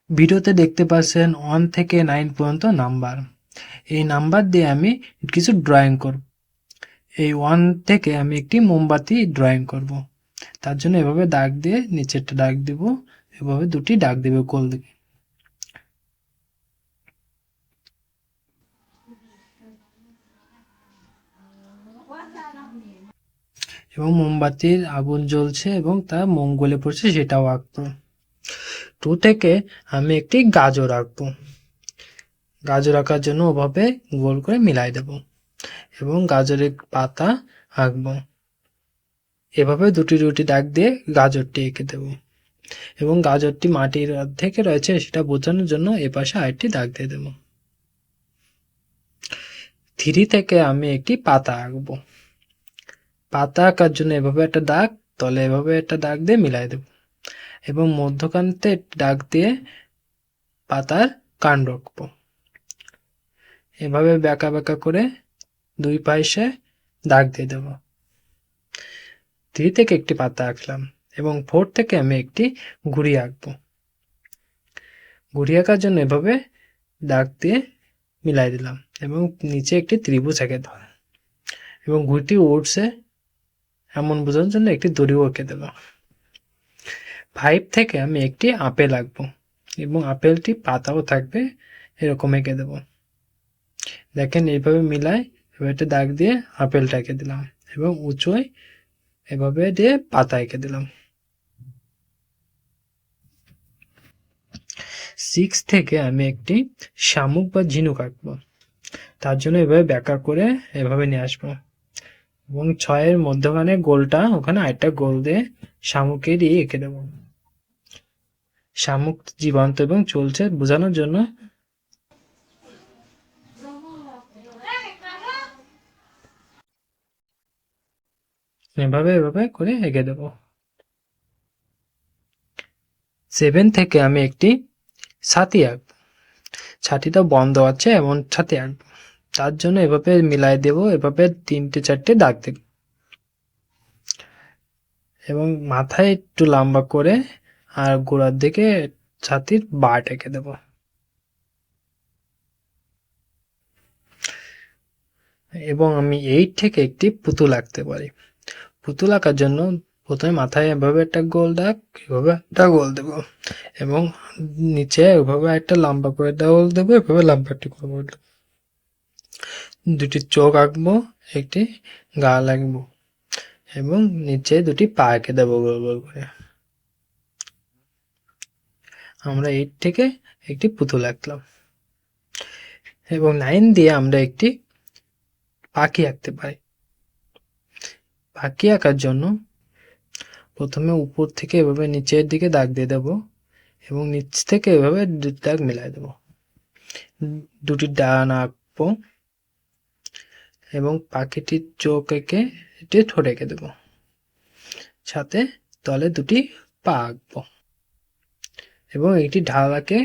ভিডিওতে দেখতে পাচ্ছেন 1 থেকে 9 পর্যন্ত নাম্বার। এই নাম্বার দিয়ে আমি কিছু ড্রয়িং করব। এই 1 থেকে আমি একটি মোমবাতি ড্রয়িং করব। তার জন্য এভাবে দাগ দিয়ে নিচেরটা দাগ দিব, এভাবে দুটি দাগ দেবে গোল দিকে। এবং মোমবাতির আগুন জ্বলছে এবং তা মোম গলে পড়ছে সেটাও আঁকবো। 2 থেকে আমি একটি গাজর আঁকবো। গাজর আঁকার জন্য ওভাবে গোল করে মিলাই দেব এবং গাজরের পাতা আঁকবো। এভাবে দুটি দাগ দিয়ে গাজরটি এঁকে দেব এবং গাজরটি মাটির অর্ধেকে রয়েছে সেটা বোঝানোর জন্য এপাশে আরেকটি দাগ দিয়ে দেব। 3 থেকে আমি একটি পাতা আঁকবো। পাতা আঁকার জন্য এভাবে একটা দাগ, তলে এভাবে একটা দাগ দিয়ে মিলাই দেব এবং মধ্যখানতে দাগ দিয়ে পাতার কাণ্ড আঁকবো। এভাবে বেঁকা বেঁকা করে দুই পাশে দাগ দিয়ে দেব। 3 থেকে একটি পাতা আঁকলাম এবং 4 থেকে আমি একটি ঘুড়ি আঁকবো। ঘুড়ি আঁকার জন্য এভাবে দাগ দিয়ে মিলাই দিলাম এবং নিচে একটি ত্রিভুজ এঁকে দেব এবং ঘুড়িটি উড়ছে এমন বোঝানোর জন্য একটি দড়িও এঁকে দেব। 5 থেকে আমি একটি আপেল আঁকবো এবং আপেলটি পাতাও থাকবে এরকম এঁকে দেব। দেখেন এইভাবে মিলাই এবার একটা দাগ দিয়ে আপেলটা এঁকে দিলাম এবং উঁচুয় এভাবে দিয়ে পাতা এঁকে দিলাম। 6 থেকে আমি একটি শামুক বা ঝিনুক আঁকবো। তার জন্য এভাবে বেঁকা করে এভাবে নিয়ে আসবো এবং 6 মধ্যখানে গোলটা ওখানে আরেকটা গোল দিয়ে শামুকেরই এঁকে দেব। শামুক জীবন্ত এবং চলছে বোঝানোর জন্য এভাবে করে এঁকে দেব। 7 থেকে আমি একটি ছাতি আঁকবো। ছাতিটা বন্ধ আছে এমন ছাতি আঁকবো। তার জন্য এভাবে মিলাই দেব, এভাবে 3-4টে দাগ দেব এবং মাথায় একটু লম্বা করে আর গোড়ার দিকে ছাতির বাট এঁকে দেব। এবং আমি 8 থেকে একটি পুতুল আঁকতে পারি। পুতুল আঁকার জন্য প্রথমে মাথায় এভাবে একটা গোল দাগ, এভাবে একটা গোল দেব এবং নিচে এভাবে একটা লম্বা করে গোল দেবো, এভাবে লম্বা একটি গোল দেবো। দুটি চোখ আঁকবো, একটি গাল আঁকবো এবং নিচে দুটি পা এঁকে দেবো গোল গোল করে। আমরা 8 থেকে একটি পুতুল আঁকলাম এবং 9 দিয়ে আমরা একটি পাখি আঁকতে পারি। পাখি আঁকার জন্য প্রথমে উপর থেকে এভাবে নিচের দিকে দাগ দিয়ে দেব এবং নিচ থেকে এভাবে দুটি দাগ মিলাই দেব। দুটি ডানা আঁকবো এবং পাখিটির চোখ এঁকে এটি ঠোঁট এঁকে দেব, সাথে তলে দুটি পা আঁকবো এবং একটি ঢাল আঁকে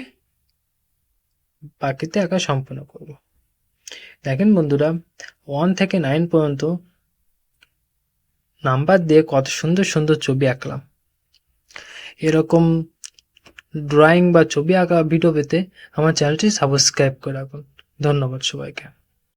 পাখিতে আঁকা সম্পূর্ণ করব। দেখেন বন্ধুরা, 1 থেকে 9 পর্যন্ত নাম্বার দিয়ে কত সুন্দর সুন্দর ছবি আঁকলাম। এরকম ড্রয়িং বা ছবি আঁকা ভিডিও পেতে আমার চ্যানেলটি সাবস্ক্রাইব করে রাখুন। ধন্যবাদ সবাইকে।